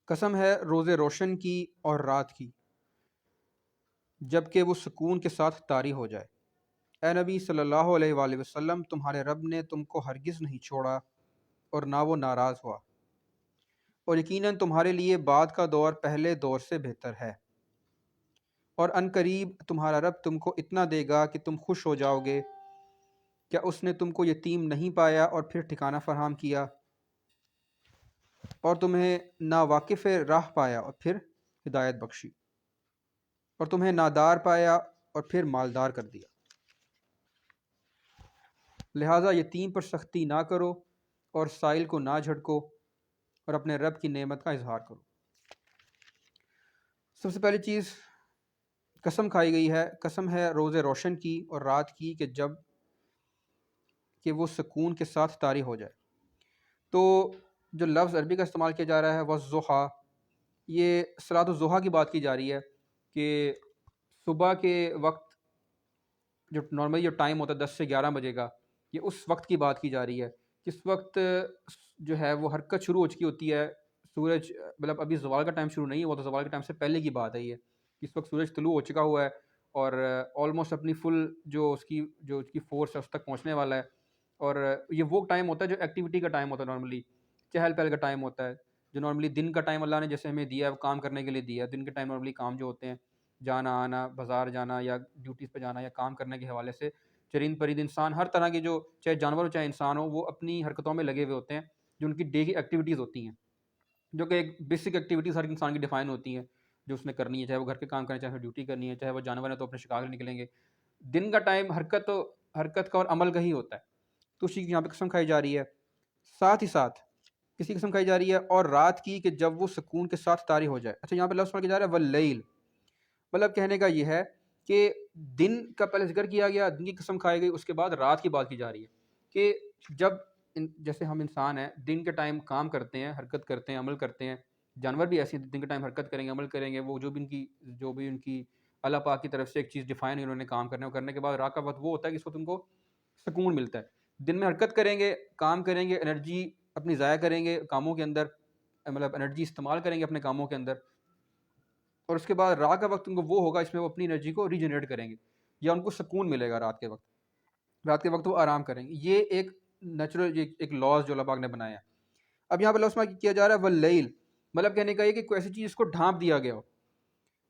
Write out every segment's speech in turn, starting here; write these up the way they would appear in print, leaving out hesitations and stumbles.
قسم ہے روز روشن کی اور رات کی، جب کہ وہ سکون کے ساتھ طاری ہو جائے۔ اے نبی صلی اللہ علیہ وآلہ وسلم، تمہارے رب نے تم کو ہرگز نہیں چھوڑا اور نہ وہ ناراض ہوا، اور یقیناً تمہارے لیے بعد کا دور پہلے دور سے بہتر ہے، اور ان قریب تمہارا رب تم کو اتنا دے گا کہ تم خوش ہو جاؤ گے۔ کیا اس نے تم کو یتیم نہیں پایا اور پھر ٹھکانہ فراہم کیا، اور تمہیں ناواقف راہ پایا اور پھر ہدایت بخشی، اور تمہیں نادار پایا اور پھر مالدار کر دیا۔ لہٰذا یتیم پر سختی نہ کرو اور سائل کو نہ جھڑکو، اور اپنے رب کی نعمت کا اظہار کرو۔ سب سے پہلی چیز قسم کھائی گئی ہے، قسم ہے روز روشن کی اور رات کی کہ جب کہ وہ سکون کے ساتھ طاری ہو جائے۔ تو جو لفظ عربی کا استعمال کیا جا رہا ہے والضحیٰ، یہ صلاۃ الضحیٰ کی بات کی جا رہی ہے کہ صبح کے وقت جو نارملی جو ٹائم ہوتا ہے 10 سے 11 بجے کا، یہ اس وقت کی بات کی جا رہی ہے جس وقت جو ہے وہ حرکت شروع ہو چکی ہوتی ہے۔ سورج مطلب ابھی زوال کا ٹائم شروع نہیں ہوا، تو زوال کے ٹائم سے پہلے کی بات ہے یہ، اس وقت سورج طلوع ہو چکا ہوا ہے اور آلموسٹ اپنی فل جو اس کی فورس ہے اس تک پہنچنے والا ہے۔ اور یہ وہ ٹائم ہوتا ہے جو ایکٹیویٹی کا ٹائم ہوتا ہے، نارملی چہل پہل کا ٹائم ہوتا ہے، جو نارملی دن کا ٹائم اللہ نے جیسے ہمیں دیا ہے وہ کام کرنے کے لیے دیا ہے۔ دن کے ٹائم نارملی کام جو ہوتے ہیں، جانا آنا، بازار جانا یا ڈیوٹیز پہ جانا یا کام کرنے کے حوالے سے، چرند پرند انسان ہر طرح کے جو چاہے جانور ہو چاہے انسان ہو، وہ اپنی حرکتوں میں لگے ہوئے ہوتے ہیں جو ان کی ڈے کی ایکٹیویٹیز ہوتی ہیں، جو کہ ایک بیسک ایکٹیویٹیز ہر انسان کی ڈیفائن ہوتی ہیں جو اس نے کرنی ہے، چاہے وہ گھر کے کام کریں، چاہے وہ ڈیوٹی کرنی ہے، چاہے وہ جانور ہیں تو اپنے شکار نکلیں گے۔ دن کا ٹائم حرکت کا اور عمل کا ہی ہوتا ہے، تو اسی کی یہاں پہ قسم کھائی جا رہی ہے۔ ساتھ ہی ساتھ کسی قسم کھائی جا رہی ہے اور رات کی کہ جب وہ سکون کے ساتھ طاری ہو جائے۔ اچھا، یہاں پہ لفظ پڑھ کے جا رہا ہے واللیل، مطلب کہنے کا یہ ہے کہ دن کا پہلے ذکر کیا گیا، دن کی قسم کھائی گئی، اس کے بعد رات کی بات کی جا رہی ہے کہ جب جیسے ہم انسان ہیں دن کے ٹائم کام کرتے ہیں، حرکت کرتے ہیں، عمل کرتے ہیں، جانور بھی ایسے دن کے ٹائم حرکت کریں گے، عمل کریں گے، وہ جو بھی ان کی اللہ پاک کی طرف سے ایک چیز ڈیفائن ہے انہوں نے کام کرنا ہے، وہ کرنے کے بعد رات کا وقت وہ ہوتا ہے کہ اس وقت ان کو سکون ملتا ہے۔ دن میں حرکت کریں گے، کام کریں گے، انرجی اپنی ضائع کریں گے کاموں کے اندر، مطلب انرجی استعمال کریں گے اپنے کاموں کے اندر، اور اس کے بعد رات کا وقت ان کو وہ ہوگا اس میں وہ اپنی انرجی کو ریجنریٹ کریں گے یا ان کو سکون ملے گا رات کے وقت وہ آرام کریں گے۔ یہ ایک نیچرل ایک لاز جو اللہ پاک نے بنایا ہے۔ اب یہاں پہ لفظ کیا جا رہا ہے واللیل، مطلب کہنے کا یہ کہ کوئی ایسی چیز کو ڈھانپ دیا گیا ہو،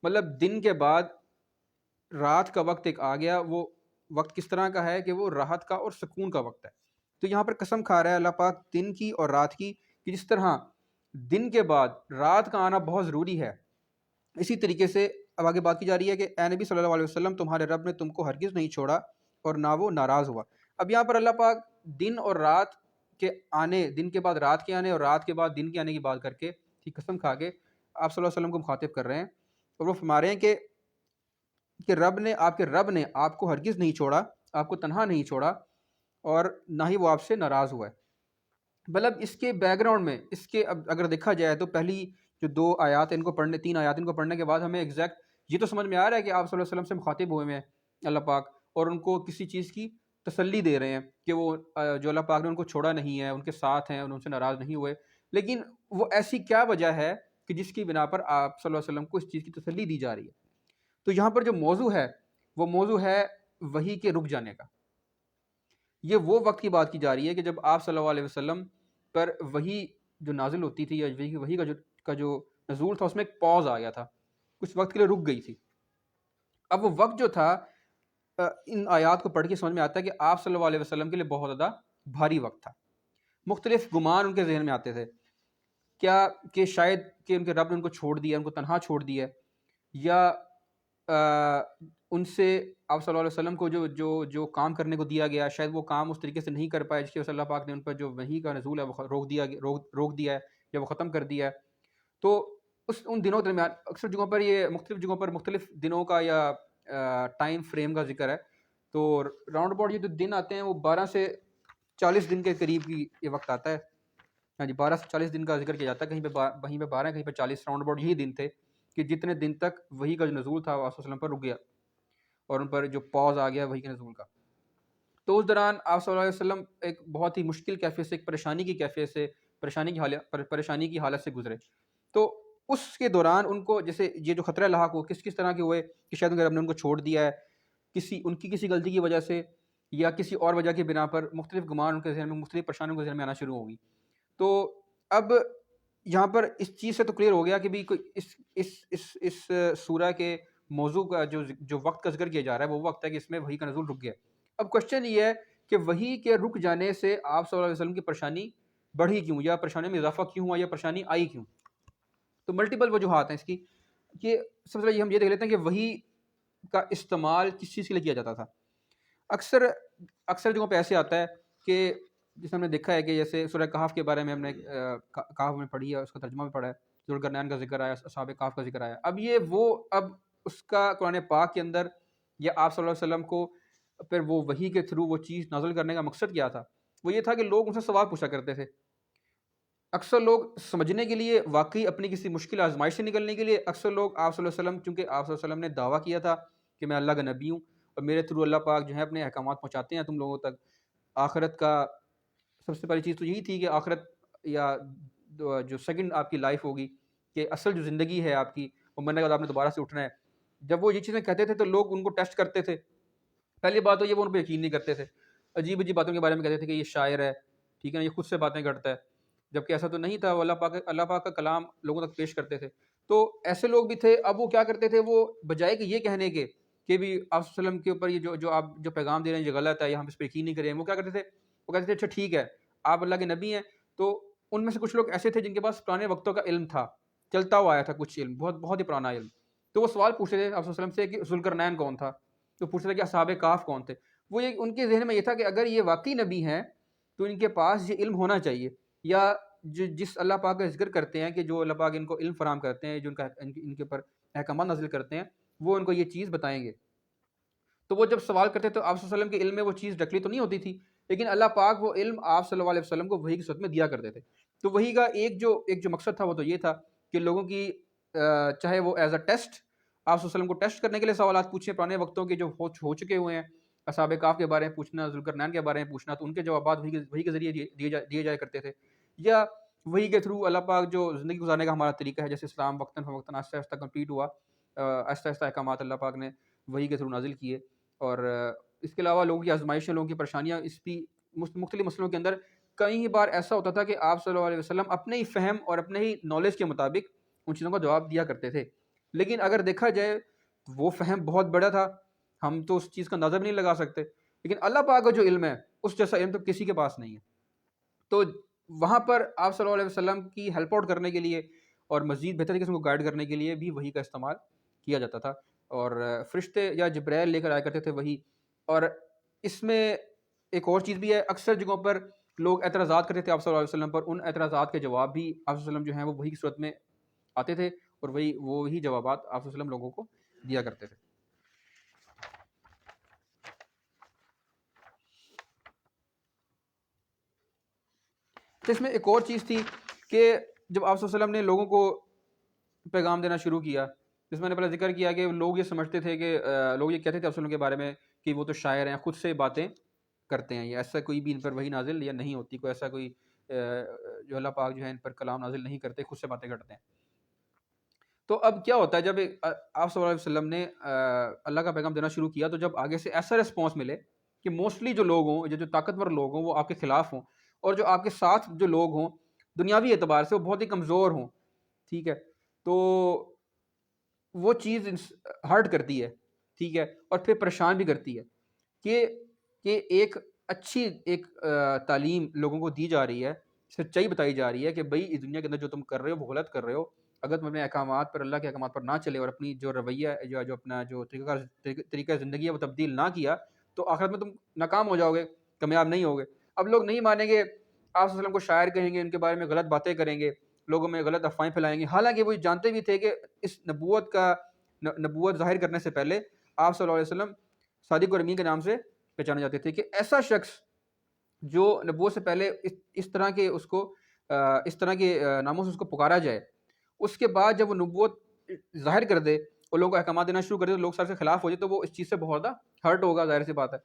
مطلب دن کے بعد رات کا وقت ایک آ گیا، وہ وقت کس طرح کا ہے کہ وہ راحت کا اور سکون کا وقت ہے۔ تو یہاں پر قسم کھا رہا ہے اللہ پاک دن کی اور رات کی کہ جس طرح دن کے بعد رات کا آنا بہت ضروری ہے، اسی طریقے سے اب آگے بات کی جا رہی ہے کہ اے نبی صلی اللہ علیہ وسلم، تمہارے رب نے تم کو ہرگز نہیں چھوڑا اور نہ وہ ناراض ہوا۔ اب یہاں پر اللہ پاک دن اور رات کے آنے، دن کے بعد رات کے آنے اور رات کے بعد دن کے آنے کی بات کر کے قسم کھا کے آپ صلی اللہ علیہ وسلم کو مخاطب کر رہے ہیں، اور وہ فرما رہے ہیں کہ آپ کے رب نے آپ کو ہرگز نہیں چھوڑا، آپ کو تنہا نہیں چھوڑا، اور نہ ہی وہ آپ سے ناراض ہوا ہے۔ مطلب اس کے بیک گراؤنڈ میں اس کے اب اگر دیکھا جائے تو پہلی جو 2 آیات ان کو پڑھنے 3 آیات ان کو پڑھنے کے بعد ہمیں ایگزیکٹ یہ تو سمجھ میں آ رہا ہے کہ آپ صلی اللہ علیہ وسلم سے مخاطب ہوئے ہیں اللہ پاک، اور ان کو کسی چیز کی تسلی دے رہے ہیں کہ وہ جو اللہ پاک نے ان کو چھوڑا نہیں ہے، ان کے ساتھ ہیں، ان سے ناراض نہیں ہوئے۔ لیکن وہ ایسی کیا وجہ ہے کہ جس کی بنا پر آپ صلی اللہ علیہ وسلم کو اس چیز کی تسلی دی جا رہی ہے؟ تو یہاں پر جو موضوع ہے وہ موضوع ہے وحی کے رک جانے کا۔ یہ وہ وقت کی بات کی جا رہی ہے کہ جب آپ صلی اللہ علیہ وسلم پر وحی جو نازل ہوتی تھی یا وحی کا جو نزول تھا اس میں ایک پاز آ گیا تھا، کچھ وقت کے لیے رک گئی تھی۔ اب وہ وقت جو تھا ان آیات کو پڑھ کے سمجھ میں آتا ہے کہ آپ صلی اللہ علیہ وسلم کے لیے بہت زیادہ بھاری وقت تھا۔ مختلف گمان ان کے ذہن میں آتے تھے، کیا کہ شاید کہ ان کے رب نے ان کو چھوڑ دیا، ان کو تنہا چھوڑ دیا، یا ان سے آپ صلی اللہ علیہ وسلم کو جو کام کرنے کو دیا گیا شاید وہ کام اس طریقے سے نہیں کر پائے جس کی وجہ سے اللہ پاک نے ان پر جو وحی کا نزول ہے وہ روک دیا ہے یا وہ ختم کر دیا ہے۔ تو ان دنوں کے درمیان اکثر جگہوں پر یہ مختلف جگہوں پر مختلف دنوں کا یا ٹائم فریم کا ذکر ہے، تو راؤنڈ اباؤٹ یہ جو دن آتے ہیں وہ 12 سے 40 دن کے قریب کی یہ وقت آتا ہے۔ ہاں جی، 12 سے 40 دن کا ذکر کیا جاتا ہے، کہیں پہ 12 کہیں پہ 40، راؤنڈ اباؤٹ یہی دن تھے کہ جتنے دن تک وحی کا جو نزول تھا وہ آپ صلی اللہ علیہ وسلم پر رک گیا اور ان پر جو پاز آ گیا وحی کے نزول کا۔ تو اس دوران آپ صلی اللہ علیہ وسلم ایک بہت ہی مشکل کیفیت سے، ایک پریشانی کی کیفیت سے، پریشانی کی حالت سے گزرے۔ تو اس کے دوران ان کو جیسے یہ جو خطرہ لاحق ہو کس طرح کے ہوئے کہ شاید اگر ہم نے ان کو چھوڑ دیا ہے ان کی کسی غلطی کی وجہ سے یا کسی اور وجہ کی بنا پر مختلف گمان ان کے ذہن میں، مختلف پریشانیوں کے ذہن میں آنا شروع ہوگی. تو اب یہاں پر اس چیز سے تو کلیئر ہو گیا کہ بھی اس سورہ کے موضوع کا جو وقت کا ذکر کیا جا رہا ہے وہ وقت ہے کہ اس میں وحی کا نزول رک گیا. اب کوشچن یہ ہے کہ وحی کے رک جانے سے آپ صلی اللہ علیہ وسلم کی پریشانی بڑھی کیوں، یا پریشانی میں اضافہ کیوں ہوا، یا پریشانی آئی کیوں؟ تو ملٹیپل وجوہات ہیں اس کی. کہ سب سے پہلے ہم یہ دیکھ لیتے ہیں کہ وحی کا استعمال کس چیز کے لیے کیا جاتا تھا. اکثر جگہوں پہ ایسے آتا ہے کہ جس ہم نے دیکھا ہے کہ جیسے سورہ کہف کے بارے میں ہم نے کہف میں پڑھی ہے، اس کا ترجمہ بھی پڑھا ہے، ذوالقرنین کا ذکر آیا، اصحاب کہف کا ذکر آیا. اب اس کا قرآن پاک کے اندر یا آپ صلی اللہ علیہ وسلم کو پھر وہ وحی کے تھرو وہ چیز نازل کرنے کا مقصد کیا تھا؟ وہ یہ تھا کہ لوگ ان سے سوال پوچھا کرتے تھے. اکثر لوگ سمجھنے کے لیے، واقعی اپنی کسی مشکل آزمائش سے نکلنے کے لیے، اکثر لوگ آپ صلی اللہ علیہ وسلم، چونکہ آپ صلی اللہ علیہ وسلم نے دعویٰ کیا تھا کہ میں اللہ کا نبی ہوں اور میرے تھرو اللہ پاک جو ہے اپنے احکامات پہنچاتے ہیں تم لوگوں تک. آخرت کا سب سے پہلی چیز تو یہی تھی کہ آخرت یا جو سیکنڈ آپ کی لائف ہوگی، کہ اصل جو زندگی ہے آپ کی، وہ مرنے کے بعد آپ نے دوبارہ سے اٹھنا ہے. جب وہ یہ چیزیں کہتے تھے تو لوگ ان کو ٹیسٹ کرتے تھے. پہلی بات تو یہ وہ ان پہ یقین نہیں کرتے تھے، عجیب باتوں کے بارے میں کہتے تھے کہ یہ شاعر ہے، ٹھیک ہے نا، یہ خود سے باتیں کرتا ہے، جبکہ ایسا تو نہیں تھا. وہ اللہ پاک کا کلام لوگوں تک پیش کرتے تھے. تو ایسے لوگ بھی تھے. اب وہ کیا کرتے تھے، وہ بجائے کہ یہ کہنے کے کہ بھی آپ صلی اللہ علیہ وسلم کے اوپر یہ جو آپ جو پیغام دے رہے ہیں یہ غلط ہے یا ہم اس پہ یقین نہیں کریں، وہ کیا کرتے تھے، وہ کہتے تھے اچھا ٹھیک ہے آپ اللہ کے نبی ہیں. تو ان میں سے کچھ لوگ ایسے تھے جن کے پاس پرانے وقتوں کا علم تھا، چلتا ہوا آیا تھا کچھ علم، بہت ہی پرانا علم. تو وہ سوال پوچھتے تھے آپ صلی اللہ علیہ وسلم سے کہ ذوالقرنین کون تھا، تو پوچھتے تھے کہ اصحاب کہف کون تھے. وہ ان کے ذہن میں یہ تھا کہ اگر یہ واقعی نبی ہیں تو ان کے پاس یہ علم ہونا چاہیے، یا جس اللہ پاک کا ذکر کرتے ہیں کہ جو اللہ پاک ان کو علم فراہم کرتے ہیں، جو ان کے اوپر احکامات نازل کرتے ہیں، وہ ان کو یہ چیز بتائیں گے. تو وہ جب سوال کرتے تو آپ صلی اللہ علیہ وسلم کے علم میں وہ چیز ڈکلی تو نہیں ہوتی تھی، لیکن اللہ پاک وہ علم آپ صلی اللہ علیہ وسلم کو وحی کی صورت میں دیا کرتے تھے. تو وحی کا ایک جو مقصد تھا وہ تو یہ تھا کہ لوگوں کی چاہے وہ ایز اے ٹیسٹ آپ صلی اللہ علیہ وسلم کو ٹیسٹ کرنے کے لیے سوالات پوچھیں، پرانے وقتوں کے جو ہو چکے ہوئے ہیں، اصحاب کہف کے بارے میں پوچھنا، ذوالقرنین کے بارے میں پوچھنا، تو ان کے جوابات وحی کے ذریعے دیے جایا کرتے تھے. یا وحی کے تھرو اللہ پاک جو زندگی گزارنے کا ہمارا طریقہ ہے، جیسے اسلام وقتاً فوقتاً آہستہ آہستہ کمپلیٹ ہوا، آہستہ آہستہ احکامات اللہ پاک نے وحی کے تھرو نازل کیے. اور اس کے علاوہ لوگوں کی آزمائشیں، لوگوں کی پریشانیاں، اس بھی مختلف مسئلوں کے اندر کئی بار ایسا ہوتا تھا کہ آپ صلی اللہ علیہ وسلم اپنے ہی فہم اور اپنے ہی نالج کے مطابق ان چیزوں کا جواب دیا کرتے تھے. لیکن اگر دیکھا جائے وہ فہم بہت بڑا تھا، ہم تو اس چیز کا اندازہ بھی نہیں لگا سکتے. لیکن اللہ پاک کا جو علم ہے اس جیسا علم تو کسی کے پاس نہیں ہے. تو وہاں پر آپ صلی اللہ علیہ وسلم کی ہیلپ آؤٹ کرنے کے لیے اور مزید بہتر طریقے سے ان کو گائیڈ کرنے کے لیے بھی وحی کا استعمال کیا جاتا تھا. اور فرشتے یا جبرائیل لے کر آیا کرتے تھے وحی. اور اس میں ایک اور چیز بھی ہے، اکثر جگہوں پر لوگ اعتراضات کرتے تھے آپ صلی اللہ علیہ وسلم پر، ان اعتراضات کے جواب بھی آپ صلی اللہ علیہ وسلم جو ہیں وہ وحی کی صورت میں آتے تھے، اور وہی جوابات آپ صلی اللہ علیہ وسلم لوگوں کو دیا کرتے تھے. تو اس میں ایک اور چیز تھی کہ جب آپ صلی اللہ علیہ وسلم نے لوگوں کو پیغام دینا شروع کیا، جس میں نے پہلے ذکر کیا کہ لوگ یہ سمجھتے تھے کہ لوگ یہ کہتے تھے آپ صلی اللہ علیہ وسلم کے بارے میں کہ وہ تو شاعر ہیں، خود سے باتیں کرتے ہیں، یا ایسا کوئی بھی ان پر وحی نازل یا نہیں ہوتی، کوئی ایسا کوئی جو اللہ پاک جو ہے ان پر کلام نازل نہیں کرتے، خود سے باتیں کرتے ہیں. تو اب کیا ہوتا ہے جب آپ صلی اللہ علیہ وسلم نے اللہ کا پیغام دینا شروع کیا، تو جب آگے سے ایسا ریسپانس ملے کہ موسٹلی جو لوگ ہوں، جو طاقتور لوگ ہوں وہ آپ کے خلاف ہوں، اور جو آپ کے ساتھ جو لوگ ہوں دنیاوی اعتبار سے وہ بہت ہی کمزور ہوں، ٹھیک ہے، تو وہ چیز ہرٹ کرتی ہے، ٹھیک ہے، اور پھر پریشان بھی کرتی ہے کہ ایک اچھی ایک تعلیم لوگوں کو دی جا رہی ہے، سچائی بتائی جا رہی ہے کہ بھائی اس دنیا کے اندر جو تم کر رہے ہو وہ غلط کر رہے ہو. اگر تم اپنے احکامات پر، اللہ کے احکامات پر نہ چلے اور اپنی جو رویہ جو اپنا جو طریقہ زندگی ہے وہ تبدیل نہ کیا، تو آخرت میں تم ناکام ہو جاؤ گے، کامیاب نہیں ہوگے. اب لوگ نہیں مانیں گے، آپ صلی اللہ علیہ وسلم کو شاعر کہیں گے، ان کے بارے میں غلط باتیں کریں گے، لوگوں میں غلط افواہیں پھیلائیں گے، حالانکہ وہ جانتے بھی تھے کہ اس نبوت ظاہر کرنے سے پہلے آپ صلی اللہ علیہ وسلم صادق اور امین کے نام سے پہچانے جاتے تھے، کہ ایسا شخص جو نبوت سے پہلے اس طرح کے ناموں سے اس کو پکارا جائے، اس کے بعد جب وہ نبوت ظاہر کر دے اور لوگوں کو احکامات دینا شروع کر دے تو لوگ سر سے خلاف ہو جائے، تو وہ اس چیز سے بہت زیادہ ہرٹ ہوگا، ظاہر سی بات ہے.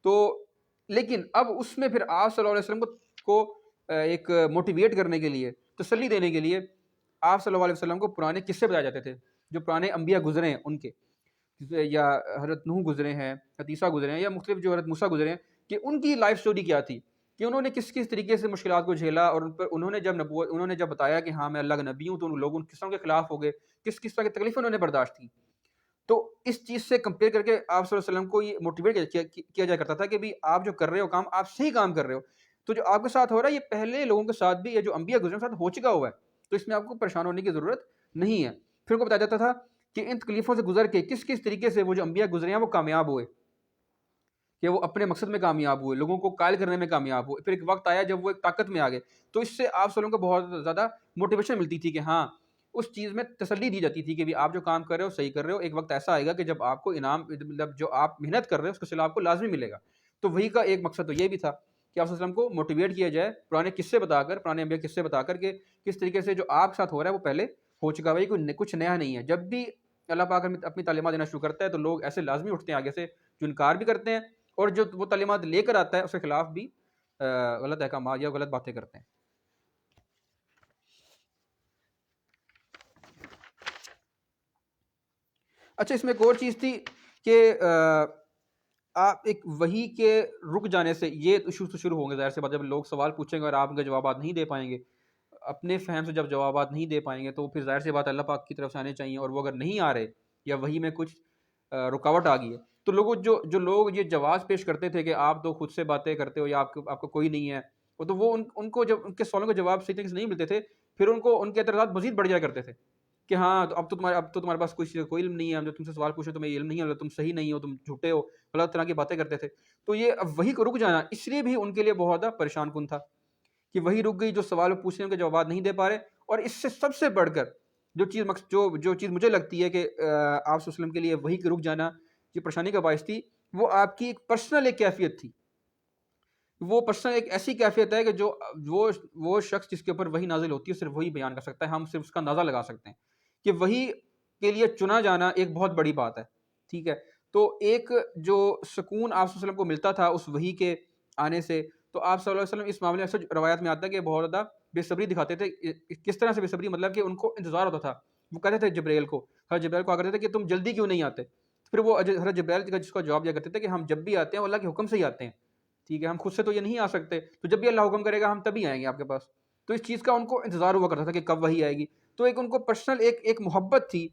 تو لیکن اب اس میں پھر آپ صلی اللہ علیہ وسلم کو ایک موٹیویٹ کرنے کے لیے، تسلی دینے کے لیے آپ صلی اللہ علیہ وسلم کو پرانے قصے بتائے جاتے تھے جو پرانے انبیاء گزرے ہیں ان کے، یا حضرت نوح گزرے ہیں، حضرت عیسیٰ گزرے ہیں، یا مختلف جو حضرت موسیٰ گزرے ہیں، کہ ان کی لائف سٹوری کیا تھی، کہ انہوں نے کس کس طریقے سے مشکلات کو جھیلا، اور ان پر انہوں نے جب بتایا کہ ہاں میں اللہ کا نبی ہوں، تو ان لوگ ان قصوں کے خلاف ہو گئے، کس کس طرح کی تکلیفیں انہوں نے برداشت کی. تو اس چیز سے کمپیئر کر کے آپ صلی اللہ علیہ وسلم کو یہ موٹیویٹ کیا جایا کرتا تھا کہ بھی آپ جو کر رہے ہو کام، آپ صحیح کام کر رہے ہو. تو جو آپ کے ساتھ ہو رہا ہے یہ پہلے لوگوں کے ساتھ بھی، یا جو انبیاء گزرے کے ساتھ ہو چکا ہوا ہے، تو اس میں آپ کو پریشان ہونے کی ضرورت نہیں ہے. پھر ان کو بتایا جاتا تھا کہ ان تکلیفوں سے گزر کے کس کس طریقے سے وہ جو انبیاء گزرے ہیں وہ کامیاب ہوئے، کہ وہ اپنے مقصد میں کامیاب ہوئے، لوگوں کو قائل کرنے میں کامیاب ہوئے. پھر ایک وقت آیا جب وہ ایک طاقت میں آ گئے، تو اس سے آپ صلی اللہ علیہ وسلم کو بہت زیادہ موٹیویشن ملتی تھی، کہ ہاں اس چیز میں تسلی دی جاتی تھی کہ بھی آپ جو کام کر رہے ہو صحیح کر رہے ہو، ایک وقت ایسا آئے گا کہ جب آپ کو انعام، مطلب جو آپ محنت کر رہے ہو اس کا صلہ آپ کو لازمی ملے گا. تو وہی کا ایک مقصد تو یہ بھی تھا کہ آپ صلی اللہ علیہ وسلم کو موٹیویٹ کیا جائے پرانے قصے بتا کر، پرانے انبیاء قصے بتا کر، کہ کس طریقے سے جو آپ کے ساتھ ہو رہا ہے وہ پہلے ہو چکا ہے، کوئی کچھ نیا نہیں ہے. جب بھی اللہ پاک اپنی تعلیمات دینا شروع کرتا ہے تو لوگ ایسے لازمی اٹھتے ہیں آگے سے جو انکار بھی کرتے ہیں، اور جو وہ تعلیمات لے کر آتا ہے اس کے خلاف بھی غلط احکامات یا غلط باتیں کرتے ہیں. اچھا، اس میں ایک اور چیز تھی کہ آپ ایک وحی کے رک جانے سے یہ ایشوز تو شروع ہوں گے، ظاہر سی بات، جب لوگ سوال پوچھیں گے اور آپ ان کے جوابات نہیں دے پائیں گے، اپنے فہم سے جب جوابات نہیں دے پائیں گے، تو پھر ظاہر سی بات اللہ پاک کی طرف سے آنے چاہیے، اور وہ اگر نہیں آ رہے یا وحی میں کچھ رکاوٹ آ گئی ہے، تو جو لوگ یہ جواز پیش کرتے تھے کہ آپ تو خود سے باتیں کرتے ہو یا آپ کو کوئی نہیں ہے، تو وہ ان کو جب ان کے سوالوں کے جواب صحیح طریقے سے نہیں ملتے تھے، پھر ان کے اعتراضات مزید بڑھ جایا کرتے تھے کہ ہاں تو اب تو تمہارے پاس کوئی علم نہیں ہے، ہم جو تم سے سوال پوچھے تمہیں علم نہیں ہے، تم صحیح نہیں ہو، تم جھوٹے ہو، غلط طرح کی باتیں کرتے تھے. تو یہ اب وہی کو رک جانا اس لیے بھی ان کے لیے بہت زیادہ پریشان کن تھا کہ وہی رک گئی، جو سوال پوچھنے کے جوابات نہیں دے پا رہے. اور اس سے سب سے بڑھ کر جو چیز مجھے لگتی ہے کہ آپ صلی اللہ علیہ وسلم کے لیے وہی کے رک جانا یہ پریشانی کا باعث تھی، وہ آپ کی ایک پرسنل ایک کیفیت تھی. وہ پرسنل ایک ایسی کیفیت ہے کہ جو وہ شخص جس کے اوپر وہی نازل ہوتی ہے صرف وہی بیان کر سکتا ہے. ہم صرف اس کا اندازہ لگا سکتے ہیں کہ وہی کے لیے چنا جانا ایک بہت بڑی بات ہے. ٹھیک ہے، تو ایک جو سکون آپ صلی اللہ علیہ وسلم کو ملتا تھا اس وحی کے آنے سے، تو آپ صلی اللہ علیہ وسلم اس معاملے میں روایات میں آتا ہے کہ بہت زیادہ بے صبری دکھاتے تھے. کس طرح سے بے صبری؟ مطلب کہ ان کو انتظار ہوتا تھا. وہ کہتے تھے جبرائیل کو، حضرت جبرائیل کو آ کرتے تھے کہ تم جلدی کیوں نہیں آتے؟ پھر وہ حضرت جبرائیل کا جس کو جواب دیا کرتے تھے کہ ہم جب بھی آتے ہیں وہ اللہ کے حکم سے ہی آتے ہیں. ٹھیک ہے، ہم خود سے تو یہ نہیں آ سکتے، تو جب بھی اللہ حکم کرے گا ہم تبھی آئیں گے آپ کے پاس. تو اس چیز کا ان کو انتظار ہوا کرتا تھا کہ کب وحی آئے گی. تو ایک ان کو پرسنل ایک محبت تھی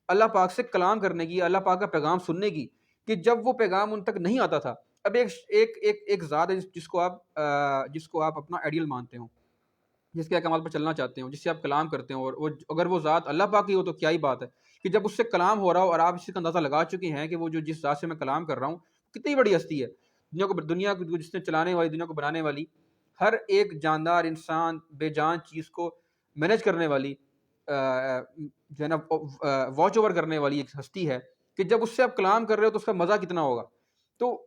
اللہ پاک سے کلام کرنے کی، اللہ پاک کا پیغام سننے کی، کہ جب وہ پیغام ان تک نہیں آتا تھا. اب ایک ذات ہے جس کو آپ اپنا آئیڈیل مانتے ہو، جس کے احکامات پر چلنا چاہتے ہو، جس سے آپ کلام کرتے ہو، اور اگر وہ ذات اللہ پاک کی ہو تو کیا ہی بات ہے کہ جب اس سے کلام ہو رہا ہو اور آپ اس کا اندازہ لگا چکے ہیں کہ وہ جس ذات سے میں کلام کر رہا ہوں کتنی بڑی ہستی ہے، دنیا کو جس نے چلانے والی، دنیا کو بنانے والی، ہر ایک جاندار انسان، بے جان چیز کو مینیج کرنے والی، جو ہے نا واچ اوور کرنے والی ایک ہستی ہے، کہ جب اس سے آپ کلام کر رہے ہو تو اس کا مزہ کتنا ہوگا. تو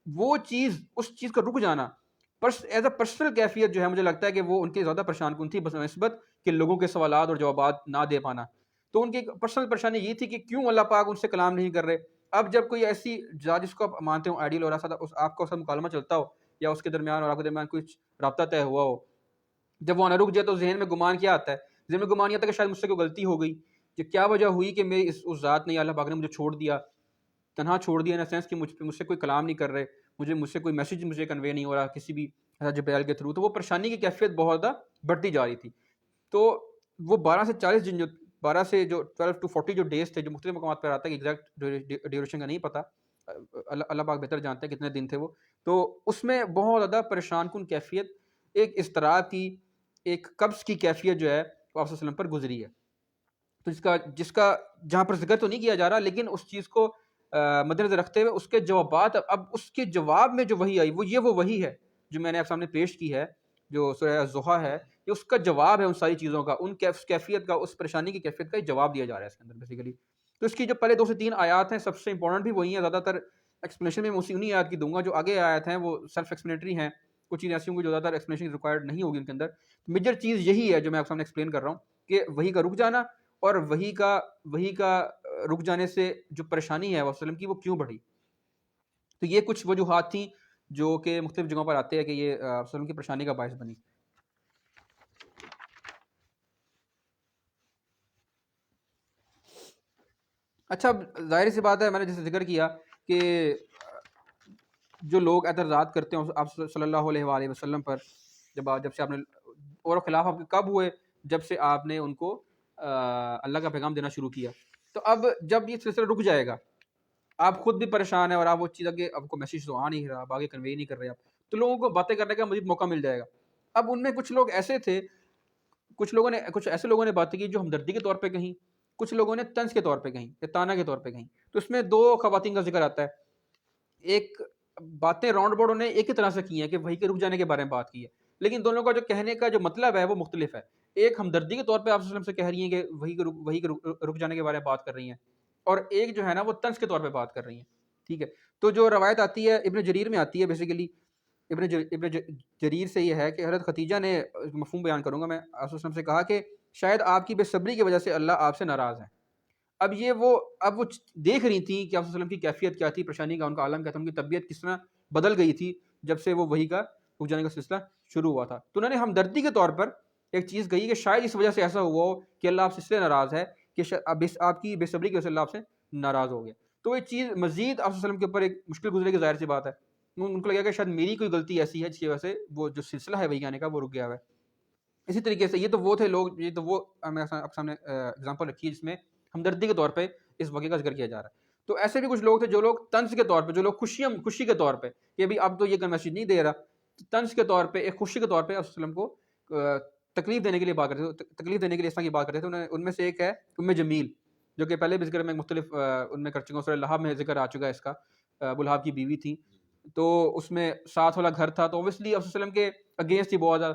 وہ چیز، اس چیز کا رک جانا ایز اے پرسنل کیفیت جو ہے مجھے لگتا ہے کہ وہ ان کی زیادہ پریشان کن تھی بنسبت کہ لوگوں کے سوالات اور جوابات نہ دے پانا. تو ان کی پرسنل پریشانی یہ تھی کہ کیوں اللہ پاک ان سے کلام نہیں کر رہے. اب جب کوئی ایسی ذات جس کو آپ مانتے ہو آئیڈیل، اور آپ کا مکالمہ چلتا ہو یا اس کے درمیان اور آپ کے درمیان کچھ رابطہ طے ہوا ہو، جب وہ نہ رک جائے تو ذہن میں گمان کیا آتا ہے؟ ذہن میں گمان یہ آتا ہے کہ شاید مجھ سے کوئی غلطی ہو گئی، کہ کیا وجہ ہوئی کہ میری اس ذات نے، اللہ پاک نے مجھے چھوڑ دیا، تنہا چھوڑ دیا، ان سینس کہ مجھ سے کوئی کلام نہیں کر رہے، مجھ سے کوئی میسیج مجھے کنوے نہیں ہو رہا کسی بھی جبرائیل کے تھرو. تو وہ پریشانی کی کیفیت بہت زیادہ بڑھتی جا رہی تھی. تو وہ 12 سے 40 دن، جو 12 سے جو 12 to 40 جو ڈیز تھے، جو مختلف مقامات پر آتا ہے کہ ایگزیکٹ ڈیوریشن کا نہیں پتہ، اللہ پاک بہتر جانتے ہیں کتنے دن تھے وہ. تو اس میں بہت زیادہ پریشان کن کیفیت، ایک اضطراب کی، ایک قبض کی کیفیت جو ہے وہ آپ صلی اللہ علیہ وسلم پر گزری ہے. تو جس کا جہاں پر ذکر تو نہیں کیا جا رہا، لیکن اس چیز کو مد نظر رکھتے ہوئے اس کے جوابات، اب اس کے جواب میں جو وحی آئی وہ وحی ہے جو میں نے آپ سامنے پیش کی ہے، جو سورہ الضحیٰ ہے، یہ اس کا جواب ہے ان ساری چیزوں کا، ان کیفیت کا، اس پریشانی کی کیفیت کا جواب دیا جا رہا ہے اس کے اندر بیسیکلی. تو اس کی جو پہلے 2 سے 3 آیات ہیں سب سے امپورٹنٹ بھی وہی ہیں. زیادہ تر ایکسپلینیشن میں انہی آیات کی دوں گا. جو آگے آیات ہیں وہ سیلف ایکسپلینیٹری ہیں، کچھ چیزیں ایسی ہوں گی جو زیادہ تر ایکسپلینیشن ریکوائرڈ نہیں ہوگی ان کے اندر. میجر چیز یہی ہے جو میں آپ سامنے ایکسپلین کر رہا ہوں، کہ وحی کا رک جانا، اور وحی کا رک جانے سے جو پریشانی ہے وسلم کی وہ کیوں بڑھی. تو یہ کچھ وجوہات تھیں جو کہ مختلف جگہوں پر آتے ہیں کہ یہ وسلم کی پریشانی کا باعث بنی. اچھا ظاہر سی بات ہے، میں نے جیسے ذکر کیا کہ جو لوگ اعتراضات کرتے ہیں آپ صلی اللہ علیہ وآلہ وسلم پر، جب سے آپ نے، اور خلاف آپ کے کب ہوئے؟ جب سے آپ نے ان کو اللہ کا پیغام دینا شروع کیا. تو اب جب یہ سلسلہ رک جائے گا، آپ خود بھی پریشان ہیں اور آپ وہ چیز آگے آپ کو میسیج تو آ نہیں رہا، آپ آگے کنوے نہیں کر رہے آپ، تو لوگوں کو باتیں کرنے کا مزید موقع مل جائے گا. اب ان میں کچھ لوگ ایسے تھے، کچھ ایسے لوگوں نے باتیں کی جو ہمدردی کے طور پہ کہیں، کچھ لوگوں نے طنز کے طور پہ کہیں یا تانا کے طور پہ کہیں. تو اس میں دو خواتین کا ذکر آتا ہے. ایک باتیں راؤنڈ اباؤٹ انہیں ایک ہی طرح سے کی ہیں کہ وہی کے رک جانے کے بارے میں بات کی ہے، لیکن دونوں کا جو کہنے کا جو مطلب ہے وہ مختلف ہے. ایک ہمدردی کے طور پہ آپ صلی اللہ علیہ وسلم سے کہہ رہی ہیں کہ وہی کے رک جانے کے بارے میں بات کر رہی ہیں، اور ایک جو ہے نا وہ طنز کے طور پہ بات کر رہی ہیں. ٹھیک ہے. تو جو روایت آتی ہے ابن جریر میں آتی ہے، بیسیکلی ابن جریر سے یہ ہے کہ حضرت ختیجہ نے، مفہوم بیان کروں گا میں، آپ صلی اللہ علیہ وسلم سے کہا کہ شاید آپ کی بے صبری کی وجہ سے اللہ آپ سے ناراض ہے. اب وہ دیکھ رہی تھیں کہ آپ صلی اللہ علیہ وسلم کی کیفیت کیا تھی، پریشانی کا ان کا عالم کیا تھا، ان کی طبیعت کس طرح بدل گئی تھی جب سے وہ وحی کا رک جانے کا سلسلہ شروع ہوا تھا. تو انہوں نے ہمدردی کے طور پر ایک چیز کہی کہ شاید اس وجہ سے ایسا ہوا ہو کہ اللہ آپ سے اس لیے ناراض ہے کہ آپ کی بے صبری کی وجہ سے اللہ آپ سے ناراض ہو گیا. تو یہ چیز مزید آپ صلی اللہ علیہ وسلم کے اوپر ایک مشکل گزرے کی ظاہر سی بات ہے. ان کو لگا کہ شاید میری کوئی غلطی ایسی ہے جس کی وجہ سے وہ جو سلسلہ ہے وحی آنے کا وہ رک گیا ہوا ہے. اسی طریقے سے یہ تو وہ تھے لوگ، یہ تو وہ میں آپ سامنے اگزامپل رکھی ہے جس میں ہمدردی کے طور پہ اس واقعے کا ذکر کیا جا رہا ہے. تو ایسے بھی کچھ لوگ تھے جو لوگ طنز کے طور پہ، جو لوگ خوشی کے طور پہ کہ ابھی اب تو یہ میسیج نہیں دے رہا، طنز کے طور پہ، ایک خوشی کے طور پہ آپ وسلم کو تکلیف دینے کے لیے بات کرتے تھے، تکلیف دینے کے لیے اس طرح کی بات کرتے تھے. ان میں سے ایک ہے ام جمیل، جو کہ پہلے بھی ذکر میں مختلف ان میں کر چکا ہوں، سورہ لہب میں ذکر آ چکا ہے اس کا. ابو لہب کی بیوی تھی، تو اس میں ساتھ والا گھر تھا، تو اوبیسلی آپ وسلم کے اگینسٹ تھی بہت زیادہ.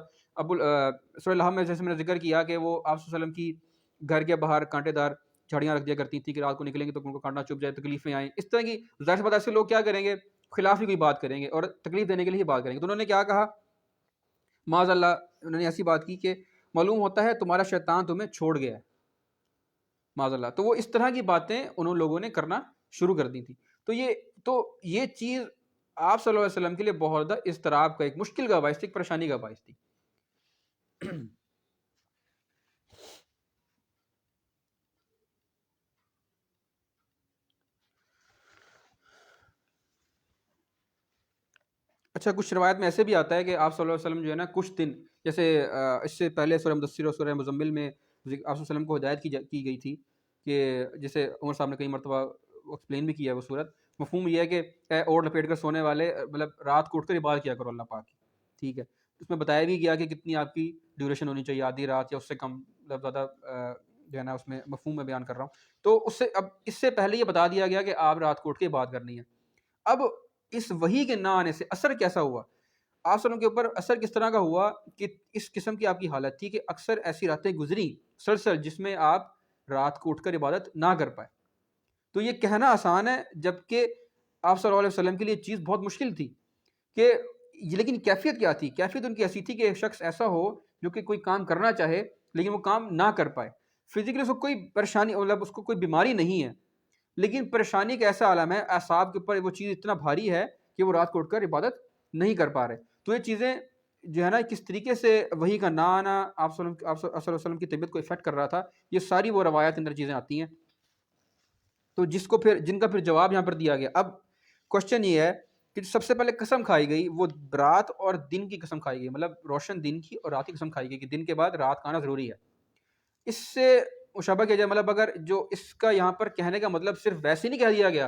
سورہ لہب میں جیسے میں نے ذکر کیا کہ وہ آپ صلی اللہ علیہ وسلم کی گھر کے باہر کانٹے دار جھاڑیاں رکھ دیا کرتی تھی کہ رات کو نکلیں گے تو ان کو کانٹا چپ جائے، تکلیفیں آئیں. اس طرح کی ظاہر سی بات ایسے لوگ کیا کریں گے؟ خلاف ہی کوئی بات کریں گے اور تکلیف دینے کے لیے ہی بات کریں گے. تو انہوں نے کیا کہا؟ معاذ اللہ، انہوں نے ایسی بات کی کہ معلوم ہوتا ہے تمہارا شیطان تمہیں چھوڑ گیا ہے، معاذ اللہ. تو وہ اس طرح کی باتیں انہوں لوگوں نے کرنا شروع کر دی تھی. تو یہ چیز آپ صلی اللہ علیہ وسلم کے لیے بہت زیادہ اضطراب کا، ایک مشکل کا باعث تھی، ایک پریشانی کا باعث تھی. اچھا، کچھ روایت میں ایسے بھی آتا ہے کہ آپ صلی اللہ علیہ وسلم جو ہے نا کچھ دن، جیسے اس سے پہلے سورہ مدثر اور سورہ مزمل میں آپ صلی اللہ علیہ وسلم کو ہدایت کی گئی تھی کہ جیسے عمر صاحب نے کئی مرتبہ ایکسپلین بھی کیا ہے وہ صورت. مفہوم یہ ہے کہ اے اوڑھ لپیٹ کر سونے والے، مطلب رات کو اٹھ کر عبادت کیا کرو اللہ پاک کی. ٹھیک ہے. اس میں بتایا بھی گیا کہ کتنی آپ کی ڈیوریشن ہونی چاہیے، آدھی رات یا اس سے کم، مطلب زیادہ جو ہے نا اس میں مفہوم میں بیان کر رہا ہوں. تو اس سے پہلے یہ بتا دیا گیا کہ آپ رات کو اٹھ کے عبادت کرنی ہے. اب اس وحی کے نہ آنے سے اثر کیسا ہوا؟ آپ سلم کے اوپر اثر کس طرح کا ہوا کہ اس قسم کی آپ کی حالت تھی کہ اکثر ایسی راتیں گزری سلسل جس میں آپ رات کو اٹھ کر عبادت نہ کر پائے. تو یہ کہنا آسان ہے، جبکہ آپ صلی اللہ علیہ وسلم کے لیے چیز بہت مشکل تھی کہ لیکن کیفیت کیا تھی؟ کیفیت ان کی ایسی تھی کہ ایک شخص ایسا ہو جو کہ کوئی کام کرنا چاہے لیکن وہ کام نہ کر پائے. فزیکلی اس کو کوئی پریشانی، مطلب اس کو کوئی بیماری نہیں ہے، لیکن پریشانی کا ایسا عالم ہے، اعصاب کے اوپر وہ چیز اتنا بھاری ہے کہ وہ رات کو اٹھ کر عبادت نہیں کر پا رہے. تو یہ چیزیں جو ہے نا کس طریقے سے وحی کا نہ آنا آپ صلی اللہ علیہ وسلم کی طبیعت کو افیکٹ کر رہا تھا، یہ ساری وہ روایات اندر چیزیں آتی ہیں. تو جن کا پھر جواب یہاں پر دیا گیا. اب کوشچن یہ ہے کہ سب سے پہلے قسم کھائی گئی وہ رات اور دن کی قسم کھائی گئی، مطلب روشن دن کی اور رات کی قسم کھائی گئی کہ دن کے بعد رات کا آنا ضروری ہے. اس سے مشابہ کیا جائے، مطلب اگر جو اس کا یہاں پر کہنے کا مطلب صرف ویسے نہیں کہہ دیا گیا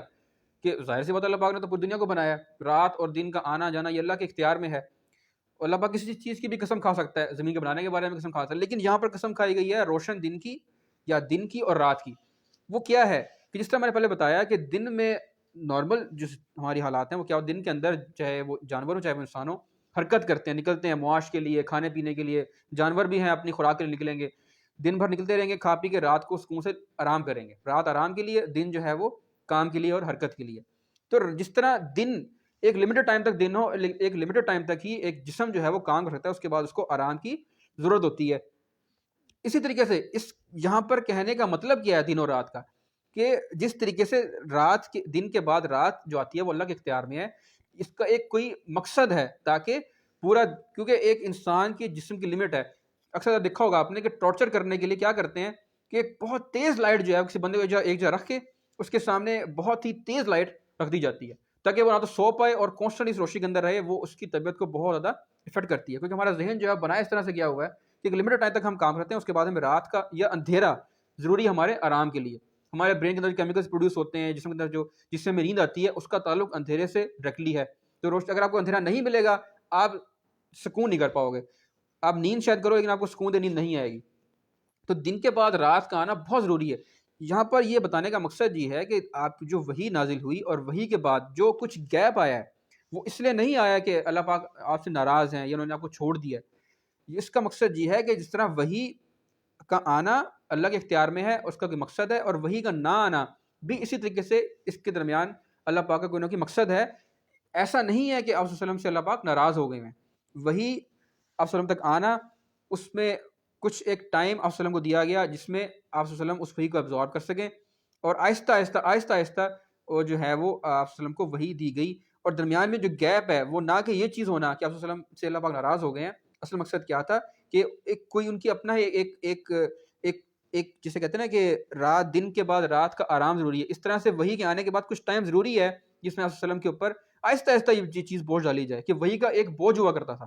کہ ظاہر سی بات اللہ پاک نے تو پوری دنیا کو بنایا، رات اور دن کا آنا جانا یہ اللہ کے اختیار میں ہے، اللہ پاک کسی چیز کی بھی قسم کھا سکتا ہے، زمین کے بنانے کے بارے میں قسم کھا سکتا ہے، لیکن یہاں پر قسم کھائی گئی ہے روشن دن کی یا دن کی اور رات کی. وہ کیا ہے کہ جس طرح میں نے پہلے بتایا کہ دن میں نارمل جو ہماری حالات ہیں وہ کیا ہو، دن کے اندر چاہے وہ جانور ہو چاہے وہ انسان ہو، حرکت کرتے ہیں، نکلتے ہیں معاش کے لیے، کھانے پینے کے لیے. جانور بھی ہیں اپنی خوراک کے لیے نکلیں گے، دن بھر نکلتے رہیں گے، کھا پی کے رات کو سکون سے آرام کریں گے. رات آرام کے لیے، دن جو ہے وہ کام کے لیے اور حرکت کے لیے. تو جس طرح دن ایک لمیٹڈ ٹائم تک دن ہو، ایک لمیٹڈ ٹائم تک ہی ایک جسم جو ہے وہ کام کر سکتا ہے، اس کے بعد اس کو آرام کی ضرورت ہوتی ہے. اسی طریقے سے یہاں پر کہنے کا مطلب کیا ہے دن اور رات کا، کہ جس طریقے سے دن کے بعد رات جو آتی ہے وہ اللہ کے اختیار میں ہے، اس کا ایک کوئی مقصد ہے تاکہ پورا، کیونکہ ایک انسان کی جسم کی لمٹ ہے. اکثر دیکھا ہوگا آپ نے کہ ٹارچر کرنے کے لیے کیا کرتے ہیں کہ ایک بہت تیز لائٹ جو ہے کسی بندے کو ایک جگہ رکھ کے اس کے سامنے بہت ہی تیز لائٹ رکھ دی جاتی ہے تاکہ وہ نہ تو سو پائے اور کانسٹنٹ اس روشنی کے اندر رہے. وہ اس کی طبیعت کو بہت زیادہ افیکٹ کرتی ہے کیونکہ ہمارا ذہن جو ہے بنا اس طرح سے کیا ہوا ہے کہ ایک لمیٹڈ ٹائم تک ہم کام کرتے ہیں, اس کے بعد ہمیں رات کا یا اندھیرا ضروری ہے ہمارے آرام کے لیے. ہمارے برین کے اندر کیمیکلز پروڈیوس ہوتے ہیں جسم کے اندر جو جس سے ہمیں نیند آتی ہے اس کا تعلق اندھیرے سے ڈائریکٹلی ہے. تو اگر آپ کو اندھیرا نہیں ملے گا آپ سکون نہیں کر پاؤ گے. آپ نیند شاید کرو لیکن آپ کو سکون دے نیند نہیں آئے گی. تو دن کے بعد رات کا آنا بہت ضروری ہے. یہاں پر یہ بتانے کا مقصد یہ ہے کہ آپ جو وحی نازل ہوئی اور وحی کے بعد جو کچھ گیپ آیا ہے وہ اس لیے نہیں آیا کہ اللہ پاک آپ سے ناراض ہیں یا انہوں نے آپ کو چھوڑ دیا ہے. اس کا مقصد یہ ہے کہ جس طرح وحی کا آنا اللہ کے اختیار میں ہے, اس کا کوئی مقصد ہے, اور وحی کا نہ آنا بھی اسی طریقے سے اس کے درمیان اللہ پاک کا کوئی نہ کوئی مقصد ہے. ایسا نہیں ہے کہ آپ صلی اللہ علیہ وسلم سے اللہ پاک ناراض ہو گئے ہیں. وحی آپ صلی اللہ علیہ وسلم تک آنا, اس میں کچھ ایک ٹائم آپ صلی اللہ علیہ وسلم کو دیا گیا جس میں آپ صلی اللہ علیہ وسلم اس وحی کو ابزارب کر سکیں, اور آہستہ آہستہ وہ جو ہے وہ آپ صلی اللہ علیہ وسلم کو وحی دی گئی. اور درمیان میں جو گیپ ہے وہ نہ کہ یہ چیز ہونا کہ آپ صلی اللہ علیہ وسلم سے اللہ پاک ناراض ہو گئے ہیں. اصل مقصد کیا تھا کہ ایک کوئی ان کی اپنا ایک ایک ایک ایک جسے کہتے ہیں نا کہ رات دن کے بعد رات کا آرام ضروری ہے, اس طرح سے وحی کے آنے کے بعد کچھ ٹائم ضروری ہے جس میں آپ صلی اللہ علیہ وسلم کے اوپر آہستہ آہستہ یہ چیز بوجھ ڈالی جائے. کہ وحی کا ایک بوجھ ہوا کرتا تھا,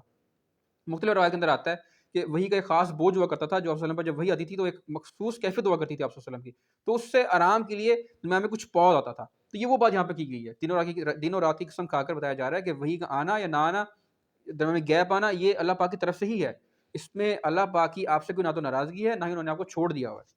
مختلف روایت کے اندر آتا ہے کہ وحی کا ایک خاص بوجھ ہوا کرتا تھا جو آپ صلی اللہ علیہ وسلم پر جب وحی آتی تھی تو ایک مخصوص کیفیت ہوا کرتی تھی آپ صلی اللہ علیہ وسلم کی, تو اس سے آرام کے لیے درمیان میں کچھ پاز آتا تھا. تو یہ وہ بات یہاں پہ کی گئی ہے, دن اور رات کی قسم کھا کر بتایا جا رہا ہے کہ وحی کا آنا یا نہ آنا, درمیان میں گیپ آنا, یہ اللہ پاک کی طرف سے ہی ہے. اس میں اللہ پاک کی آپ سے کوئی نہ تو ناراضگی ہے نہ ہی انہوں نے آپ کو چھوڑ دیا ہوا ہے.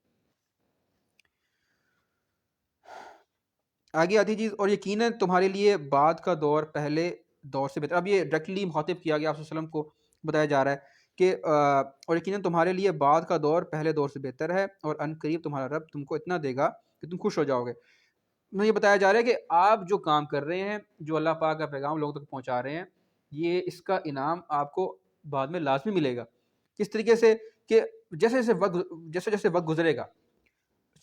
آگے آتی چیز, اور یقیناً تمہارے لیے بعد کا دور پہلے دور سے بہتر. اب یہ ڈائریکٹلی مخاطب کیا گیا آپ صلی اللہ علیہ وسلم کو بتایا جا رہا ہے کہ اور یقیناً تمہارے لیے بعد کا دور پہلے دور سے بہتر ہے, اور ان قریب تمہارا رب تم کو اتنا دے گا کہ تم خوش ہو جاؤ گے. یہ بتایا جا رہا ہے کہ آپ جو کام کر رہے ہیں, جو اللہ پاک کا پیغام لوگوں تک پہنچا رہے ہیں, یہ اس کا انعام آپ کو بعد میں لازمی ملے گا. کس طریقے سے کہ جیسے جیسے وقت گزرے گا,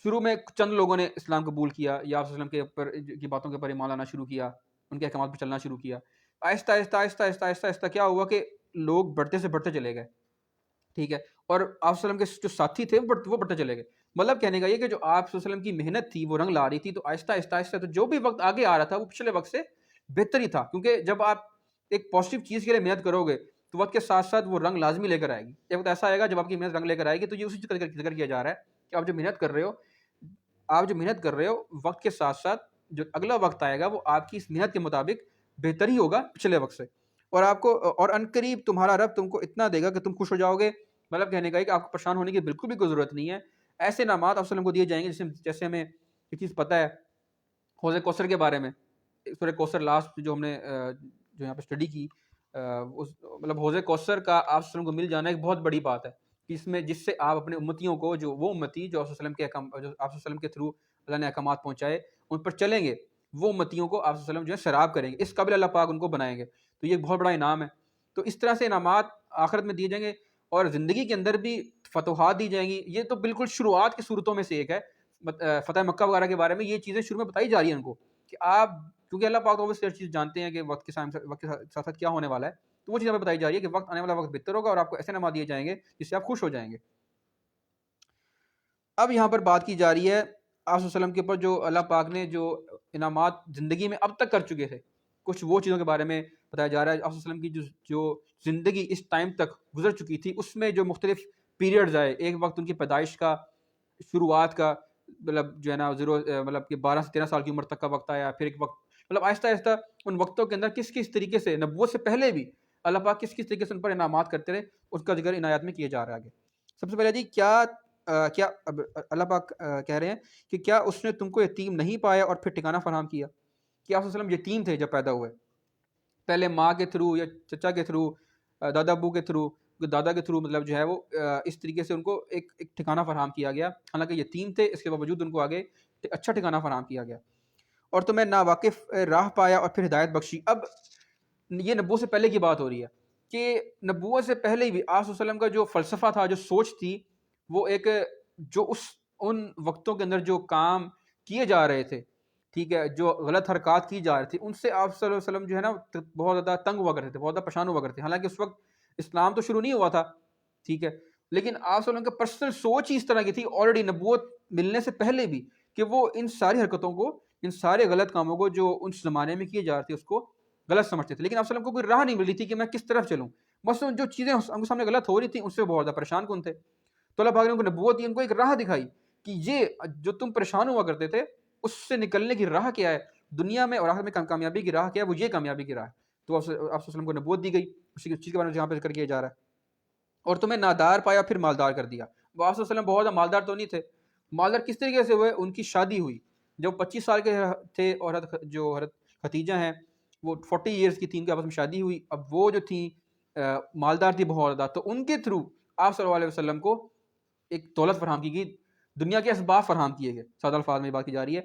شروع میں چند لوگوں نے اسلام قبول کیا یا آپ صلی اللہ علیہ وسلم کے اوپر کی باتوں کے اوپر ایمان لانا شروع کیا, ان کے احکامات پہ چلنا شروع کیا. آہستہ آہستہ آہستہ آہستہ آہستہ آہستہ کیا ہوا کہ لوگ بڑھتے سے بڑھتے چلے گئے, ٹھیک ہے, اور آپ صلی اللہ علیہ وسلم کے جو ساتھی تھے وہ بڑھتے چلے گئے. مطلب کہنے کا یہ کہ جو آپ صلی اللہ علیہ وسلم کی محنت تھی وہ رنگ لا رہی تھی, تو آہستہ آہستہ آہستہ تو جو بھی وقت آگے آ رہا تھا وہ پچھلے وقت سے بہتر ہی تھا. کیونکہ جب آپ ایک پازیٹیو چیز کے لیے محنت کرو گے تو وقت کے ساتھ ساتھ وہ رنگ لازمی لے کر آئے گی. ایک وقت ایسا آئے گا جب آپ کی محنت رنگ لے کر آئے گی. تو یہ اسی چیز کا ذکر کیا جا رہا ہے کہ آپ جو محنت کر رہے ہو وقت کے ساتھ ساتھ جو اگلا وقت آئے گا وہ آپ کی اس محنت کے مطابق بہتر ہی ہوگا پچھلے وقت سے. اور آپ کو اور ان قریب تمہارا رب تم کو اتنا دے گا کہ تم خوش ہو جاؤ گے. مطلب کہنے کا ہے کہ آپ کو پریشان ہونے کی بالکل بھی کوئی ضرورت نہیں ہے. ایسے انعامات آپ صلی اللہ علیہ وسلم کو دیے جائیں گے جیسے ہمیں یہ چیز پتہ ہے حوض کوثر کے بارے میں. سورہ کوثر لاسٹ جو ہم نے جو یہاں پہ اسٹڈی کی, مطلب حوض کوثر کا آپ صلی اللہ علیہ وسلم کو مل جانا ایک بہت بڑی بات ہے کہ اس میں جس سے آپ اپنے امتیوں کو, جو وہ امتی جو آپ صلی اللہ علیہ وسلم کے تھرو اللہ نے احکامات پہنچائے ان پر چلیں گے, وہ امتیوں کو آپ صلی اللہ علیہ وسلم جو ہے سیراب کریں گے, اس قابل اللہ پاک ان کو بنائیں گے. تو یہ بہت بڑا انعام ہے. تو اس طرح سے انعامات آخرت میں دیے جائیں گے, اور زندگی کے اندر بھی فتوحات دی جائیں گی. یہ تو بالکل شروعات کی صورتوں میں سے ایک ہے. فتح مکہ وغیرہ کے بارے میں یہ چیزیں شروع میں بتائی جا رہی ہیں ان کو کہ آپ, کیونکہ اللہ پاک تو چیز جانتے ہیں کہ وقت کے ساتھ کیا ہونے والا ہے, تو وہ چیز ہمیں بتائی جا رہی ہے کہ وقت آنے والا وقت بہتر ہوگا اور آپ کو ایسے انعامات دیے جائیں گے جس سے آپ خوش ہو جائیں گے. اب یہاں پر بات کی جا رہی ہے آپ صلی اللہ علیہ وسلم کے اوپر جو اللہ پاک نے جو انعامات زندگی میں اب تک کر چکے تھے, کچھ وہ چیزوں کے بارے میں بتایا جا رہا ہے. آپ صلی اللہ علیہ وسلم کی جو زندگی اس ٹائم تک گزر چکی تھی اس میں جو مختلف پیریڈز آئے, ایک وقت ان کی پیدائش کا, شروعات کا, مطلب جو ہے نا مطلب کہ 12 سے 13 سال کی عمر تک کا وقت آیا. پھر ایک وقت مطلب آہستہ آہستہ ان وقتوں کے اندر کس کس طریقے سے نبوت سے پہلے بھی اللہ پاک کس کس طریقے سے ان پر انعامات کرتے رہے, اس کا ذکر عنایات میں کیا جا رہا ہے. آگے سب سے پہلے جی کیا اللہ پاک کہہ رہے ہیں کہ کیا اس نے تم کو یتیم نہیں پایا اور پھر ٹھکانہ فراہم کیا. کہ آپ صلی اللہ علیہ وسلم یتیم تھے جب پیدا ہوئے, پہلے ماں کے تھرو یا چچا کے تھرو, دادا ابو کے تھرو, دادا کے تھرو, مطلب جو ہے وہ اس طریقے سے ان کو ایک ٹھکانہ فراہم کیا گیا. حالانکہ یتیم تھے, اس کے باوجود ان کو آگے اچھا ٹھکانہ فراہم کیا گیا. اور تمہیں ناواقف راہ پایا اور پھر ہدایت بخشی. اب یہ نبوت سے پہلے کی بات ہو رہی ہے کہ نبوت سے پہلے بھی آپ صلی اللہ علیہ وسلم کا جو فلسفہ تھا, جو سوچ تھی, وہ ایک جو ان وقتوں کے اندر جو کام کیے جا رہے تھے, ٹھیک ہے, جو غلط حرکات کی جا رہی تھی, ان سے آپ صلی اللہ علیہ وسلم جو ہے نا بہت زیادہ تنگ ہوا کرتے تھے, بہت زیادہ پریشان ہوا کرتے تھے. حالانکہ اس وقت اسلام تو شروع نہیں ہوا تھا, ٹھیک ہے, لیکن آپ صلی اللہ علیہ وسلم کا پرسنل سوچ ہی اس طرح کی تھی آلریڈی نبوت ملنے سے پہلے بھی, کہ وہ ان ساری حرکتوں کو، ان سارے غلط کاموں کو جو اس زمانے میں کیے جا رہے تھے اس کو غلط سمجھتے تھے، لیکن آپ صلی اللہ علیہ وسلم کو کوئی راہ نہیں مل رہی تھی کہ میں کس طرف چلوں. مثلا جو چیزیں ہم کے سامنے غلط ہو رہی تھیں اس سے بہت زیادہ پریشان کن تھے. تو اللہ پاک نے ان کو نبوت دی، ان کو ایک راہ دکھائی کہ یہ جو تم پریشان ہوا کرتے تھے اس سے نکلنے کی راہ کیا ہے، دنیا میں اور آخرت میں کامیابی کی راہ کیا ہے، وہ یہ کامیابی کی راہ ہے. تو آپ صلی اللہ علیہ وسلم کو نبوت دی گئی اسی چیز کے بارے میں جہاں پہ ذکر کیا جا رہا ہے. اور تمہیں نادار پایا پھر مالدار کر دیا. وہ آپ صلی اللہ علیہ وسلم بہت زیادہ مالدار تو نہیں تھے. مالدار کس طریقے سے ہوئے؟ ان کی شادی ہوئی جب 25 سال کے تھے، اور حضرت ختیجہ ہیں وہ 40 ایئرس کی تھیں، ان کے آپس میں شادی ہوئی. اب وہ جو تھیں مالدار تھی بہت زیادہ، تو ان کے تھرو آپ صلی اللہ علیہ وسلم کو ایک دولت فراہم کی گئی، دنیا کے اسباب فراہم کیے گئے. سادہ الفاظ میں یہ بات کی جا رہی ہے.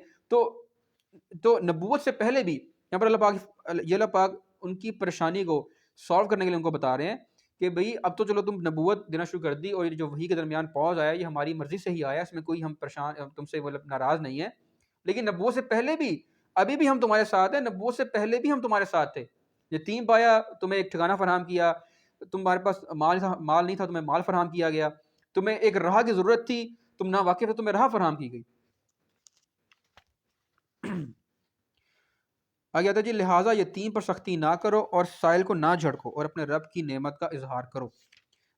تو نبوت سے پہلے بھی یہاں پر اللہ پاک ان کی پریشانی کو سالو کرنے کے لیے ان کو بتا رہے ہیں کہ بھئی اب تو چلو تم نبوت دینا شروع کر دی، اور یہ جو وحی کے درمیان پاز آیا یہ ہماری مرضی سے ہی آیا، اس میں کوئی ہم پریشان تم سے مطلب ناراض نہیں ہے، لیکن نبوت سے پہلے بھی ابھی بھی ہم تمہارے ساتھ ہیں، نبوت سے پہلے بھی ہم تمہارے ساتھ تھے. یتیم پایا، تمہیں ایک ٹھکانہ فراہم کیا، تمہارے پاس مال نہیں تھا، تمہیں مال فراہم کیا گیا، تمہیں ایک راہ کی ضرورت تھی، تم نا واقف تھے، تمہیں راہ فراہم کی گئی. آگے آتا ہے جی لہٰذا یتیم پر سختی نہ کرو اور سائل کو نہ جھڑکو اور اپنے رب کی نعمت کا اظہار کرو.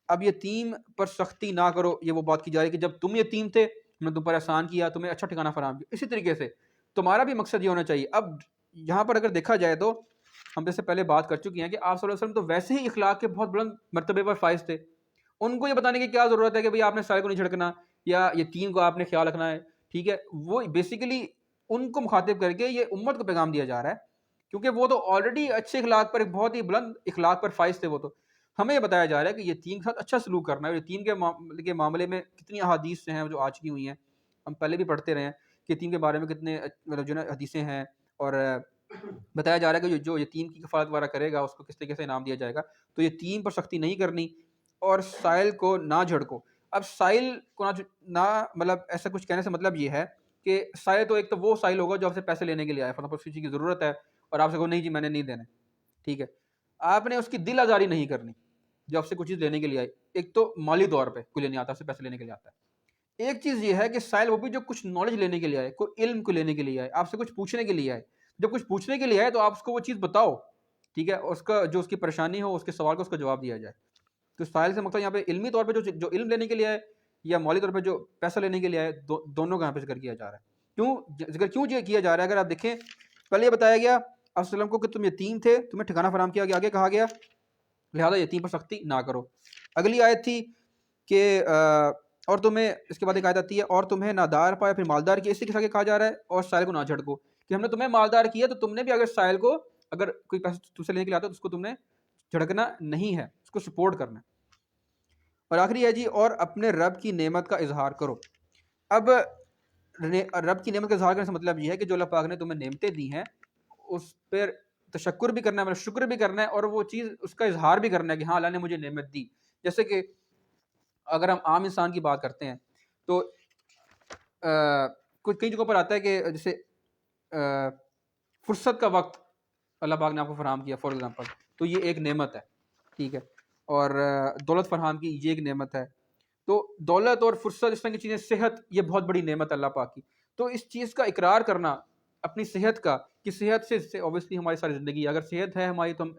اب یتیم پر سختی نہ کرو، یہ وہ بات کی جا رہی ہے کہ جب تم یتیم تھے ہم نے تم پر احسان کیا، تمہیں اچھا ٹھکانہ فراہم کیا، اسی طریقے سے تمہارا بھی مقصد یہ ہونا چاہیے. اب یہاں پر اگر دیکھا جائے تو ہم جیسے پہلے بات کر چکے ہیں کہ آپ صلی اللہ علیہ وسلم تو ویسے ہی اخلاق کے بہت بلند مرتبے پر فائز تھے. ان کو یہ بتانے کی کیا ضرورت ہے کہ بھئی آپ نے سائل کو نہیں جھڑکنا یا یتیم کو آپ نے خیال رکھنا ہے. ٹھیک ہے، وہ بیسیکلی ان کو مخاطب کر کے یہ امت کو پیغام دیا جا رہا ہے، کیونکہ وہ تو آلریڈی اچھے اخلاق پر، ایک بہت ہی بلند اخلاق پر فائز تھے. وہ تو ہمیں یہ بتایا جا رہا ہے کہ یتیم کے ساتھ اچھا سلوک کرنا ہے. یتیم کے معاملے میں کتنی احادیث ہیں جو آ چکی ہوئی ہیں، ہم پہلے بھی پڑھتے رہے ہیں کہ یتیم کے بارے میں کتنے مطلب جو حدیثیں ہیں، اور بتایا جا رہا ہے کہ جو یتیم کی کفالت وغیرہ کرے گا اس کو کس طریقے سے انعام دیا جائے گا. تو یتیم پر سختی نہیں کرنی اور سائل کو نہ جھڑکو. اب سائل کو نہ مطلب ایسا کچھ کہنے سے مطلب یہ ہے کہ سائل تو ایک تو وہ سائل ہوگا جو آپ سے پیسے لینے کے لیے آئے، مطلب کسی چیز کی ضرورت ہے اور آپ سے کہو نہیں جی میں نے نہیں دینا. ٹھیک ہے، آپ نے اس کی دل آزاری نہیں کرنی جو آپ سے کچھ چیز لینے کے لیے آئی. ایک تو مالی طور پہ کوئی لینے آتا ہے، آپ سے پیسے لینے کے لیے آتا ہے. ایک چیز یہ ہے کہ سائل وہ بھی جو کچھ نالج لینے کے لیے آئے، کوئی علم کو لینے کے لیے آئے، آپ سے کچھ پوچھنے کے لیے آئے. جب کچھ پوچھنے کے لیے آئے تو آپ اس کو وہ چیز بتاؤ. ٹھیک ہے، اس کا جو اس کی پریشانی ہو، اس کے سوال کو اس کا جواب دیا جائے. تو سائل سے مطلب یہاں پہ علمی طور پہ جو علم لینے کے لیے آئے یا مالی طور پہ جو پیسہ لینے کے لیے آئے، دونوں کا یہاں پہ ذکر کیا جا رہا ہے. کیوں یہ کیا جا رہا ہے؟ اگر آپ دیکھیں پہلے یہ بتایا گیا آپ صلی اللہ علیہ وسلم کو کہ تم یتیم تھے، تمہیں ٹھکانہ فراہم کیا گیا. آگے کہا گیا لہذا یتیم پر سختی نہ کرو. اگلی آیت تھی کہ اور تمہیں، اس کے بعد ایک آیت آتی ہے اور تمہیں نادار پایا پھر مالدار کیا. اسی کے ساتھ کہا جا رہا ہے اور سائل کو نہ جھڑکو، کہ ہم نے تمہیں مالدار کیا تو تم نے بھی اگر سائل کو، اگر کوئی پیسہ تم سے لینے کے لیے آتا ہے تو اس کو تم نے جھڑکنا نہیں ہے، اس کو سپورٹ کرنا ہے. اور آخری ہے جی اور اپنے رب کی نعمت کا اظہار کرو. اب رب کی نعمت کا اظہار کرنے سے مطلب یہ ہے کہ جو اللہ پاک نے تمہیں نعمتیں دی ہیں اس پر تشکر بھی کرنا ہے، مطلب شکر بھی کرنا ہے، اور وہ چیز اس کا اظہار بھی کرنا ہے کہ ہاں اللہ نے مجھے نعمت دی. جیسے کہ اگر ہم عام انسان کی بات کرتے ہیں تو کچھ کئی جگہوں پر آتا ہے کہ جیسے فرصت کا وقت اللہ پاک نے آپ کو فراہم کیا فار ایگزامپل، تو یہ ایک نعمت ہے. ٹھیک ہے، اور دولت فراہم کی یہ ایک نعمت ہے. تو دولت اور فرصت اس طرح کی چیزیں، صحت، یہ بہت بڑی نعمت ہے اللہ پاک کی. تو اس چیز کا اقرار کرنا اپنی صحت کا، کہ صحت سے اوبیسلی ہماری ساری زندگی، اگر صحت ہے ہماری تو ہم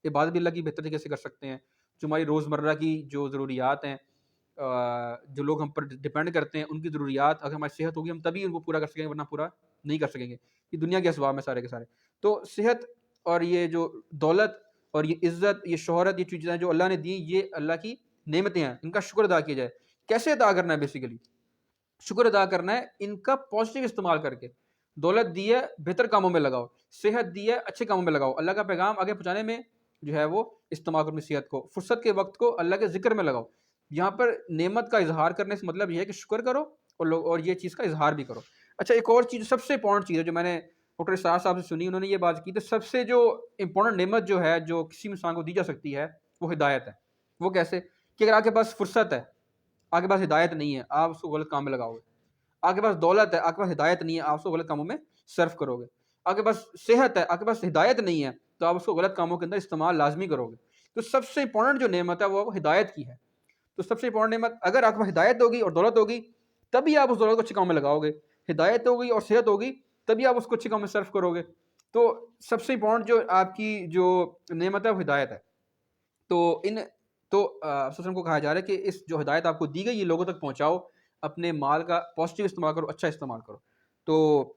عبادت بھی اللہ کی بہتر طریقے سے کر سکتے ہیں. جو ہماری روزمرہ کی جو ضروریات ہیں، جو لوگ ہم پر ڈپینڈ کرتے ہیں ان کی ضروریات اگر ہماری صحت ہوگی ہم تبھی ان کو پورا کر سکیں گے، ورنہ پورا نہیں کر سکیں گے. یہ دنیا کے اسباب میں سارے کے سارے. تو صحت اور یہ جو دولت اور یہ عزت، یہ شہرت، یہ چیزیں جو اللہ نے دی، یہ اللہ کی نعمتیں ہیں، ان کا شکر ادا کیا جائے. کیسے ادا کرنا ہے؟ بیسیکلی شکر ادا کرنا ہے ان کا پازیٹیو استعمال کر کے. دولت دی ہے بہتر کاموں میں لگاؤ، صحت دی ہے اچھے کاموں میں لگاؤ، اللہ کا پیغام آگے پہنچانے میں جو ہے وہ استعمال کرو. صحت کو، فرصت کے وقت کو اللہ کے ذکر میں لگاؤ. یہاں پر نعمت کا اظہار کرنے سے مطلب یہ ہے کہ شکر کرو اور یہ چیز کا اظہار بھی کرو. اچھا، ایک اور چیز سب سے امپورٹنٹ چیز ہے جو میں نے ڈاکٹر اسرار صاحب سے سنی، انہوں نے یہ بات کی تو سب سے جو امپورٹنٹ نعمت جو ہے جو کسی انسان کو دی جا سکتی ہے وہ ہدایت ہے. وہ کیسے؟ کہ اگر آپ کے پاس فرصت ہے، آپ کے پاس ہدایت نہیں ہے، آپ اس کو غلط کام میں لگاؤ گے. آپ کے پاس دولت ہے، آپ کے پاس ہدایت نہیں ہے، آپ اس کو غلط کاموں میں صرف کرو گے. آپ کے پاس صحت ہے، آپ کے پاس ہدایت نہیں ہے تو آپ اس کو غلط کاموں کے اندر استعمال لازمی کرو گے. تو سب سے امپورٹنٹ جو نعمت ہے وہ ہدایت کی ہے. تو سب سے امپورٹنٹ نعمت، اگر آپ کو ہدایت ہوگی اور دولت ہوگی تبھی آپ اس دولت کو اچھے کام میں لگاؤ گے. ہدایت ہوگی اور صحت ہوگی تبھی آپ اس کو اچھے کام میں صرف کرو گے. تو سب سے امپورٹنٹ جو آپ کی جو نعمت ہے وہ ہدایت ہے. تو وسلم کو کہا جا رہا ہے کہ اس جو ہدایت آپ کو دی گئی یہ لوگوں تک پہنچاؤ, اپنے مال کا پازیٹیو استعمال کرو, اچھا استعمال کرو. تو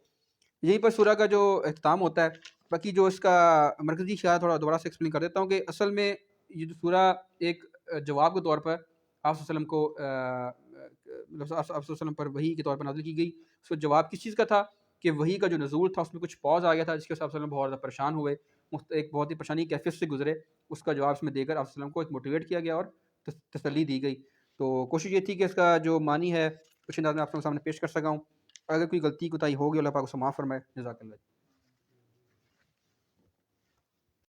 یہیں پر سورہ کا جو اختتام ہوتا ہے. باقی جو اس کا مرکزی شاید تھوڑا دوبارہ سے ایکسپلین کر دیتا ہوں کہ اصل میں یہ جو سورہ ایک جواب کے طور پر آپ وسلم کو آپ وسلم پر وحی کے طور پر نازل کی گئی. اس کا جواب کس چیز کا تھا کہ وحی کا جو نزول تھا اس میں کچھ پاز آ گیا تھا جس کے ساتھ وسلم بہت زیادہ پریشان ہوئے, ایک بہت ہی پریشانی کیفیت سے گزرے. اس کا جواب اس میں دے کر آپ وسلم کو ایک موٹیویٹ کیا گیا اور تسلی دی گئی. تو کوشش یہ تھی کہ اس کا جو معنی ہے کچھ انداز میں آپ کے سامنے پیش کر سکا ہوں. اگر کوئی غلطی کوتاہی ہوگی اللہ پاک اسے معاف فرمائے. جزاک اللہ.